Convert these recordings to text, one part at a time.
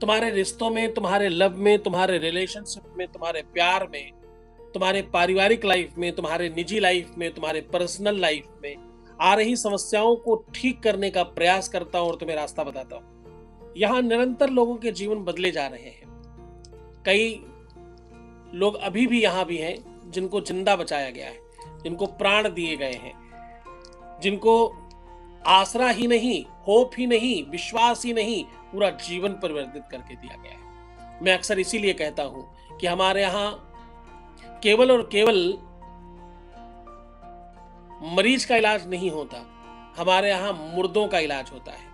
तुम्हारे रिश्तों में, तुम्हारे लव में, तुम्हारे रिलेशनशिप में, तुम्हारे प्यार में, तुम्हारे पारिवारिक लाइफ में, तुम्हारे निजी लाइफ में, तुम्हारे पर्सनल लाइफ में आ रही समस्याओं को ठीक करने का प्रयास करता हूं और तुम्हें रास्ता बताता हूं। यहां निरंतर लोगों के जीवन बदले जा रहे हैं। कई लोग अभी भी यहां भी हैं जिनको जिंदा बचाया गया है, जिनको प्राण दिए गए हैं, जिनको आसरा ही नहीं, होप ही नहीं, विश्वास ही नहीं, पूरा जीवन परिवर्तित करके दिया गया है। मैं अक्सर इसीलिए कहता हूं कि हमारे यहां केवल और केवल मरीज का इलाज नहीं होता, हमारे यहां मुर्दों का इलाज होता है।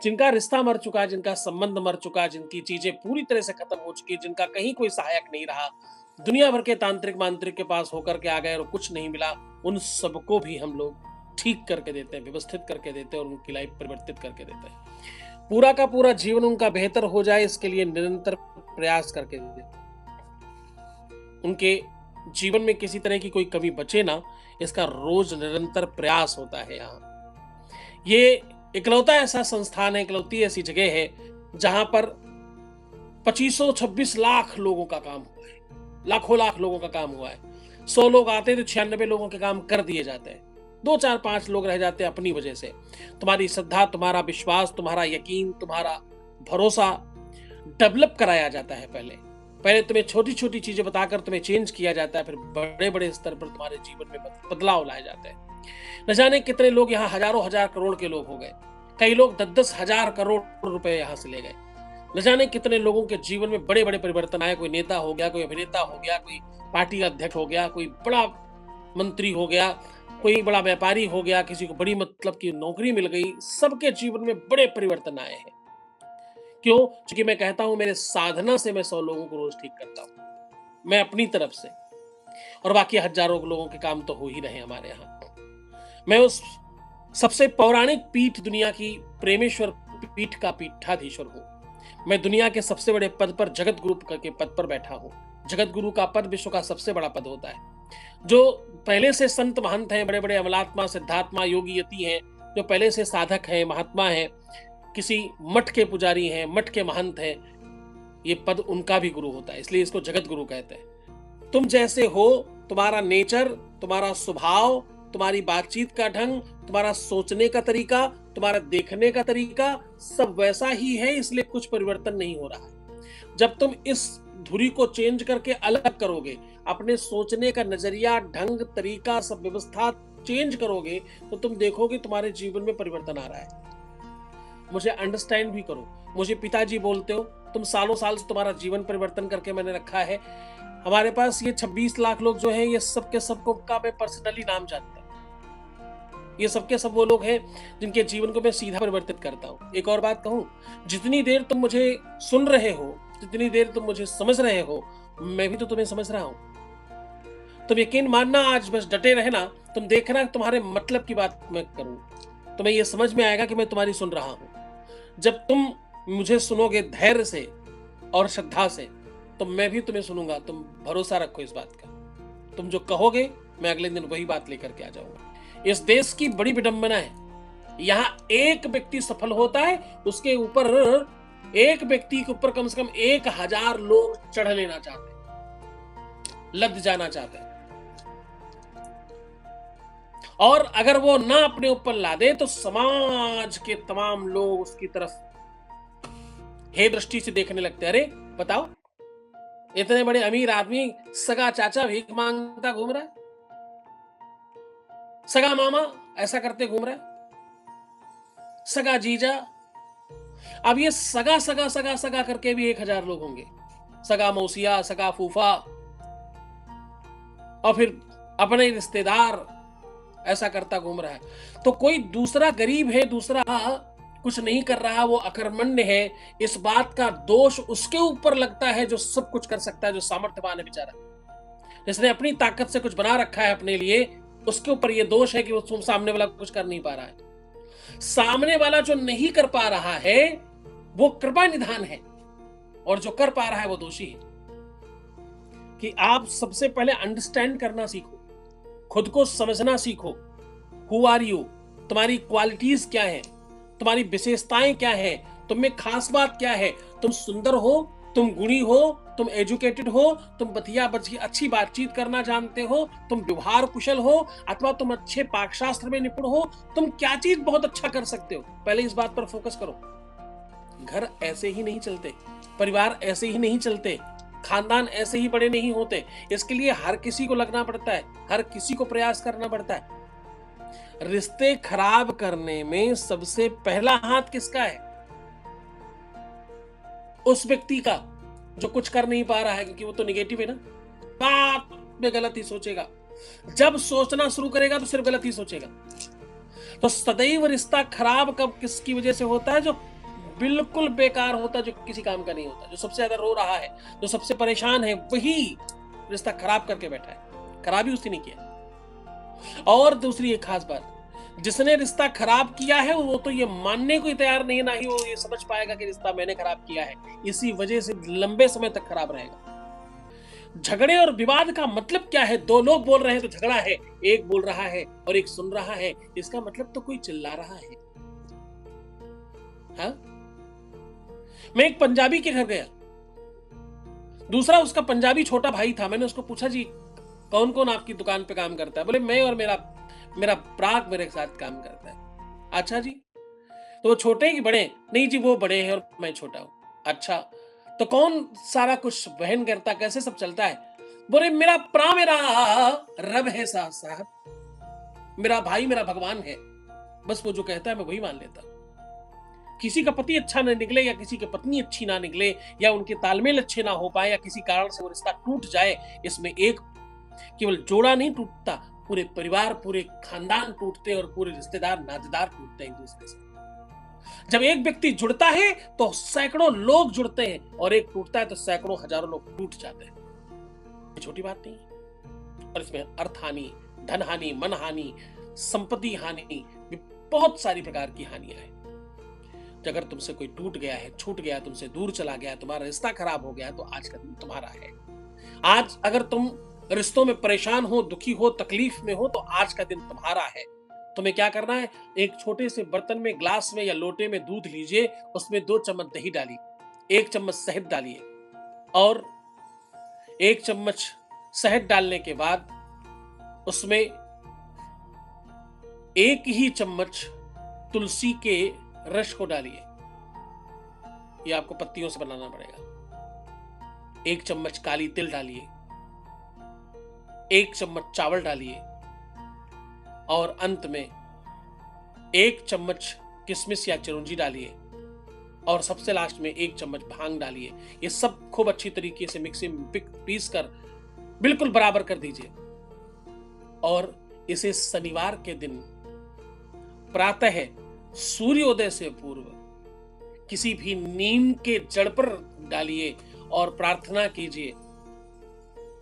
जिनका रिश्ता मर चुका, जिनका संबंध मर चुका, जिनकी चीजें पूरी तरह से खत्म हो चुकी, जिनका कहीं कोई सहायक नहीं रहा, दुनिया भर के तांत्रिक मांत्रिक के पास होकर के आ गए और कुछ नहीं मिला, उन सबको भी हम लोग ठीक करके देते हैं, व्यवस्थित करके देते हैं और उनकी लाइफ परिवर्तित करके देते हैं। पूरा का पूरा जीवन उनका बेहतर हो जाए, इसके लिए निरंतर प्रयास करके देते हैं। उनके जीवन में किसी तरह की कोई कमी बचे ना, इसका रोज निरंतर प्रयास होता है। यहाँ ये इकलौता ऐसा संस्थान है, इकलौती ऐसी जगह है जहां पर 2526 लाख लोगों का काम हुआ है, लाखों लाख लोगों का काम हुआ है। 100 लोग आते तो 96 लोगों के काम कर दिए जाते हैं, 2 4 5 लोग रह जाते हैं अपनी वजह से। तुम्हारी श्रद्धा, तुम्हारा विश्वास, तुम्हारा यकीन, तुम्हारा भरोसा डेवलप कराया जाता है। पहले तुम्हें छोटी छोटी चीजें बताकर तुम्हें चेंज किया जाता है, फिर बड़े बड़े स्तर पर तुम्हारे जीवन में बदलाव लाए जाते हैं। न जाने कितने लोग यहाँ हजारों हजार करोड़ के लोग हो गए, कई लोग 10-10 हजार करोड़ रुपए यहाँ से ले गए। न जाने कितने लोगों के जीवन में बड़े बड़े परिवर्तन आए, कोई नेता हो गया, कोई अभिनेता हो गया, कोई पार्टी का अध्यक्ष हो गया, कोई बड़ा मंत्री हो गया, कोई बड़ा व्यापारी हो गया, किसी को बड़ी मतलब की नौकरी मिल गई। सबके जीवन में बड़े परिवर्तन आए हैं। क्यों? क्योंकि मैं कहता हूं मेरे साधना से मैं 100 लोगों को रोज ठीक करता हूं, मैं अपनी तरफ से, और बाकी हजारों लोगों के काम तो हो ही रहे हमारे यहाँ। मैं उस सबसे पौराणिक पीठ दुनिया की प्रेमेश्वर पीठ का पीठाधीश्वर हूं। मैं दुनिया के सबसे बड़े पद पर, जगत गुरु के पद पर बैठा हूं। जगत गुरु का पद विश्व का सबसे बड़ा पद होता है। जो पहले से संत महंत हैं, बड़े बड़े अमलात्मा, सिद्धात्मा, योगी यति हैं, जो पहले से साधक हैं, महात्मा हैं, किसी मठ के पुजारी हैं, मठ के महंत हैं, ये पद उनका भी गुरु होता है, इसलिए इसको जगत गुरु कहते हैं। तुम जैसे हो, तुम्हारा नेचर, तुम्हारा स्वभाव, तुम्हारी बातचीत का ढंग, तुम्हारा सोचने का तरीका, तुम्हारा देखने का तरीका सब वैसा ही है, इसलिए कुछ परिवर्तन नहीं हो रहा है। जब तुम इस धुरी को चेंज करके अलग करोगे, अपने सोचने का नजरिया, ढंग, तरीका, सब व्यवस्था चेंज करोगे, तो तुम देखोगे तुम्हारे जीवन में परिवर्तन आ रहा है। मुझे अंडरस्टैंड भी करो, मुझे पिताजी बोलते हो, तुम सालों साल से तुम्हारा जीवन परिवर्तन करके मैंने रखा है। हमारे पास ये 26 लाख लोग जो हैं, ये सबके सबको का मैं पर्सनली नाम जानता हूं। ये सबके सब वो लोग हैं जिनके जीवन को मैं सीधा परिवर्तित करता हूं। एक और बात कहूं, जितनी देर तुम मुझे सुन रहे हो, जितनी देर तुम मुझे समझ रहे हो, मैं भी तो तुम्हें समझ रहा हूं। तुम यकीन मानना, आज बस डटे रहना, तुम देखना तुम्हारे मतलब की बात मैं करूं, तुम्हें यह समझ में आएगा कि मैं तुम्हारी सुन रहा हूं। जब तुम मुझे सुनोगे धैर्य से और श्रद्धा से, तो मैं भी तुम्हें सुनूंगा। तुम भरोसा रखो इस बात का, तुम जो कहोगे मैं अगले दिन वही बात लेकर के आ जाऊंगा। इस देश की बड़ी विडंबना है, यहां एक व्यक्ति सफल होता है, उसके ऊपर एक व्यक्ति के ऊपर कम से कम 1000 लोग चढ़ लेना चाहते हैं, लद जाना चाहते हैं। और अगर वो ना अपने ऊपर ला दे तो समाज के तमाम लोग उसकी तरफ हे दृष्टि से देखने लगते हैं। अरे बताओ, इतने बड़े अमीर आदमी, सगा चाचा भीख मांगता घूम रहा है, सगा मामा ऐसा करते घूम रहा है, सगा जीजा। अब ये सगा सगा सगा सगा करके भी 1000 लोग होंगे, सगा मौसिया, सगा फूफा, और फिर अपने रिश्तेदार ऐसा करता घूम रहा है। तो कोई दूसरा गरीब है, दूसरा कुछ नहीं कर रहा, वो अकर्मण्य है, इस बात का दोष उसके ऊपर लगता है जो सब कुछ कर सकता है, जो सामर्थ्यवान है बेचारा, जिसने अपनी ताकत से कुछ बना रखा है अपने लिए, उसके ऊपर ये दोष है कि वो सामने वाला कुछ कर नहीं पा रहा है। सामने वाला जो नहीं कर पा रहा है वो कृपा निधान है, और जो कर पा रहा है वो दोषी है। कि आप सबसे पहले अंडरस्टैंड करना सीखो, खुद को समझना सीखो, हु आर यू, तुम्हारी क्वालिटीज क्या है, तुम्हारी विशेषताएं क्या है, तुम में खास बात क्या है, तुम सुंदर हो, तुम गुणी हो, तुम एजुकेटेड हो, तुम बतिया बची अच्छी बातचीत करना जानते हो, तुम व्यवहार कुशल हो, अथवा तुम अच्छे पाकशास्त्र में निपुण हो, तुम क्या चीज बहुत अच्छा कर सकते हो, पहले इस बात पर फोकस करो। घर ऐसे ही नहीं चलते, परिवार ऐसे ही नहीं चलते, खानदान ऐसे ही बड़े नहीं होते। इसके लिए हर किसी को लगना पड़ता है, हर किसी को प्रयास करना पड़ता है। रिश्ते खराब करने में सबसे पहला हाथ किसका है? उस व्यक्ति का जो कुछ कर नहीं पा रहा है, क्योंकि वो तो निगेटिव है ना, बात में गलत ही सोचेगा। जब सोचना शुरू करेगा तो सिर्फ गलत ही सोचेगा। तो सदैव रिश्ता खराब कब किसकी वजह से होता है? जो बिल्कुल बेकार होता है, जो किसी काम का नहीं होता, जो सबसे ज्यादा रो रहा है, जो सबसे परेशान है, वही रिश्ता खराब करके बैठा है। खराबी उसने नहीं किया। और दूसरी एक खास बात, जिसने रिश्ता खराब किया है वो तो ये मानने को ही तैयार नहीं, ना ही वो ये समझ पाएगा कि रिश्ता मैंने खराब किया है। इसी वजह से लंबे समय तक खराब रहेगा। झगड़े और विवाद का मतलब क्या है? दो लोग बोल रहे हैं तो झगड़ा है, एक बोल रहा है और एक सुन रहा है, इसका मतलब तो कोई चिल्ला रहा है। हाँ? मैं एक पंजाबी के घर गया, दूसरा उसका पंजाबी छोटा भाई था। मैंने उसको पूछा, जी कौन कौन आपकी दुकान पे काम करता है? बोले मैं और मेरा मेरा प्राग मेरे साथ काम करता है। अच्छा जी, तो वो छोटे हैं कि बड़े? नहीं जी, वो बड़े हैं और मैं छोटा हूं। अच्छा, तो कौन सारा कुछ वहन करता, कैसे सब चलता है? बोले मेरा मेरा रब है साहब साहब, मेरा भाई मेरा भगवान है, बस वो जो कहता है मैं वही मान लेता हूं। किसी का पति अच्छा ना निकले या किसी की पत्नी अच्छी ना निकले या उनके तालमेल अच्छे ना हो पाए या किसी कारण से वो रिश्ता टूट जाए, इसमें एक केवल जोड़ा नहीं टूटता, पूरे परिवार पूरे खानदान टूटते और पूरे रिश्तेदार नातेदार टूटते हैं एक दूसरे से। जब एक व्यक्ति जुड़ता है तो सैकड़ों लोग जुड़ते हैं और एक टूटता है तो सैकड़ों हजारों लोग टूट जाते हैं। ये छोटी बात नहीं है। और इसमें अर्थ हानि, धन हानि, मन हानि, संपत्ति हानि, बहुत सारी प्रकार की हानियां हैं। अगर तुमसे कोई टूट गया है, छूट गया, तुमसे दूर चला गया, तुम्हारा रिश्ता खराब हो गया, तो आज का दिन तुम्हारा है। आज अगर तुम रिश्तों में परेशान हो, दुखी हो, तकलीफ में हो, तो आज का दिन तुम्हारा है। तुम्हें क्या करना है? एक छोटे से बर्तन में, ग्लास में या लोटे में दूध लीजिए, उसमें 2 चम्मच दही डालिए, 1 चम्मच शहद डालिए और 1 चम्मच शहद डालने के बाद उसमें 1 ही चम्मच तुलसी के रस को डालिए। ये आपको पत्तियों से बनाना पड़ेगा। 1 चम्मच काली तिल डालिए, 1 चम्मच चावल डालिए और अंत में 1 चम्मच किशमिश या चिरौंजी डालिए और सबसे लास्ट में 1 चम्मच भांग डालिए। ये सब खूब अच्छी तरीके से मिक्सी में पीस कर बिल्कुल बराबर कर दीजिए और इसे शनिवार के दिन प्रातः सूर्योदय से पूर्व किसी भी नीम के जड़ पर डालिए और प्रार्थना कीजिए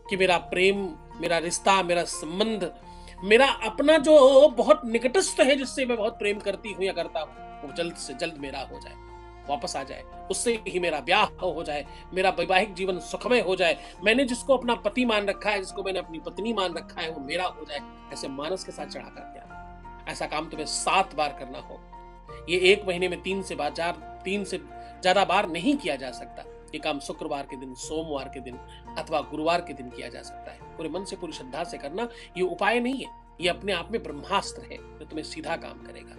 कि मेरा प्रेम, मेरा रिश्ता, मेरा संबंध, मेरा अपना जो बहुत निकटस्थ है, जिससे मैं बहुत प्रेम करती हूं या करता हूं, वो जल्द से जल्द मेरा हो जाए, वापस आ जाए, उससे ही मेरा ब्याह हो जाए, मेरा वैवाहिक जीवन सुखमय हो जाए। मैंने जिसको अपना पति मान रखा है, जिसको मैंने अपनी पत्नी मान रखा है, वो मेरा हो जाए। ऐसे मानस के साथ चढ़ा करके आना। ऐसा काम तुम्हें 7 बार करना हो। ये 1 महीने में 3 से ज्यादा बार नहीं किया जा सकता। ये काम शुक्रवार के दिन, सोमवार के दिन अथवा गुरुवार के दिन किया जा सकता है। पूरे मन से, पूरी श्रद्धा से करना। ये उपाय नहीं है, ये अपने आप में ब्रह्मास्त्र है जो तुम्हें सीधा काम करेगा।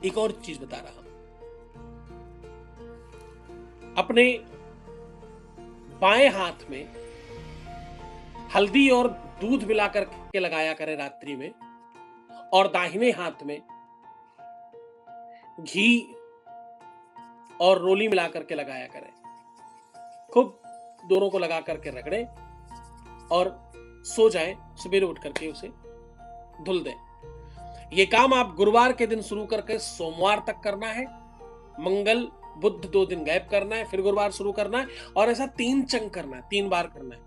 एक और चीज बता रहा हूं, अपने बाएं हाथ में हल्दी और दूध मिलाकर के लगाया करें रात्रि में, और दाहिने हाथ में घी और रोली मिलाकर के लगाया करें। खूब दोनों को लगा करके रगड़ें और सो जाएं। सवेरे उठ करके उसे धुल दें। ये काम आप गुरुवार के दिन शुरू करके सोमवार तक करना है। मंगल बुध 2 दिन गैप करना है, फिर गुरुवार शुरू करना है और ऐसा 3 चंक करना है, 3 बार करना है।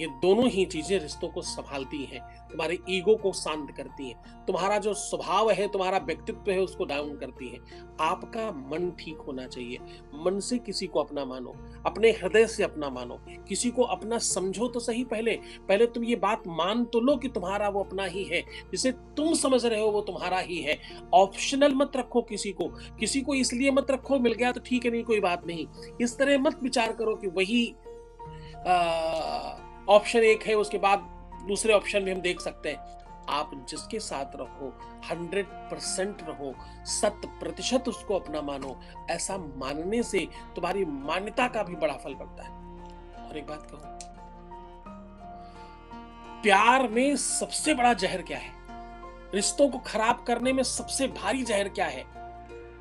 ये दोनों ही चीजें रिश्तों को संभालती हैं, तुम्हारे ईगो को शांत करती हैं, तुम्हारा जो स्वभाव है, तुम्हारा व्यक्तित्व है, उसको डाउन करती हैं। आपका मन ठीक होना चाहिए। मन से किसी को अपना मानो, अपने हृदय से अपना मानो, किसी को अपना समझो तो सही। पहले पहले तुम ये बात मान तो लो कि तुम्हारा वो अपना ही है, जिसे तुम समझ रहे हो वो तुम्हारा ही है। ऑप्शनल मत रखो किसी को इसलिए मत रखो, मिल गया तो ठीक है, नहीं कोई बात नहीं। इस तरह मत विचार करो कि वही ऑप्शन एक है, उसके बाद दूसरे ऑप्शन में हम देख सकते हैं। आप जिसके साथ रहो 100% रहो, 100% उसको अपना मानो। ऐसा मानने से तुम्हारी मान्यता का भी बड़ा फल पड़ता है। और एक बात कहूं, प्यार में सबसे बड़ा जहर क्या है, रिश्तों को खराब करने में सबसे भारी जहर क्या है,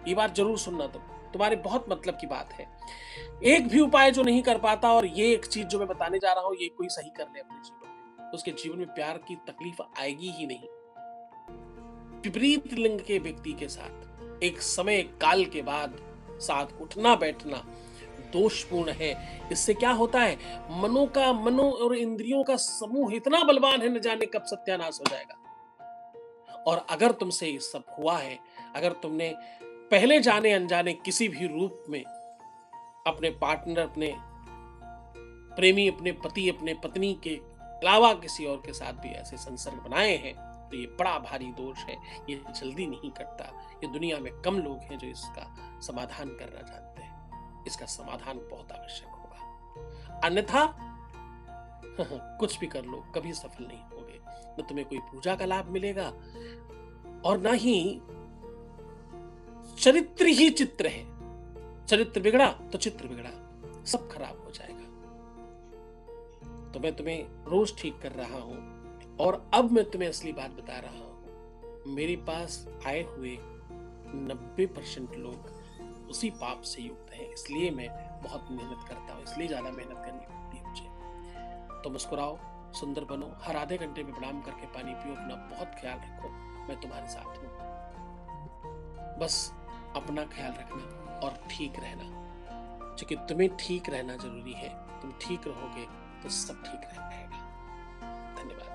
ये बात जरूर सुनना। तुम्हारे बहुत मतलब की बात है। एक भी उपाय जो नहीं कर पाता, और ये एक चीज जो मैं बताने जा रहा हूं, ये कोई सही कर ले अपने जीवन में, उसके जीवन में प्यार की तकलीफ आएगी ही नहीं। विपरीत लिंग के व्यक्ति के साथ एक समय काल के बाद साथ उठना बैठना दोषपूर्ण है। इससे क्या होता है, मनो और इंद्रियों का समूह इतना बलवान है, न जाने कब सत्यानाश हो जाएगा। और अगर तुमसे ये सब हुआ है, अगर तुमने पहले जाने अनजाने किसी भी रूप में अपने पार्टनर, अपने प्रेमी, अपने पति, अपने पत्नी के अलावा किसी और के साथ भी ऐसे संसर्ग बनाए हैं, तो ये बड़ा भारी दोष है। ये जल्दी नहीं कटता। ये दुनिया में कम लोग हैं जो इसका समाधान करना जानते हैं। इसका समाधान बहुत आवश्यक होगा, अन्यथा कुछ भी कर लो, कभी सफल नहीं होगे। न तुम्हें कोई पूजा का लाभ मिलेगा, और ना ही चरित्र ही चित्र है। चरित्र बिगड़ा तो चित्र बिगड़ा, सब खराब हो जाएगा। तो मैं तुम्हें रोज ठीक कर रहा हूं, और अब मैं तुम्हें असली बात बता रहा हूं। मेरे पास आए हुए 90% लोग उसी पाप से युक्त हैं, इसलिए मैं बहुत मेहनत करता हूं, इसलिए ज्यादा मेहनत करनी पड़ती है मुझे। तो मुस्कुराओ, सुंदर बनो, हर आधे घंटे में प्रणाम करके पानी पियो, अपना बहुत ख्याल रखो। मैं तुम्हारे साथ हूं, बस अपना ख्याल रखना और ठीक रहना, क्योंकि तुम्हें ठीक रहना जरूरी है। तुम ठीक रहोगे तो सब ठीक रहेगा। धन्यवाद।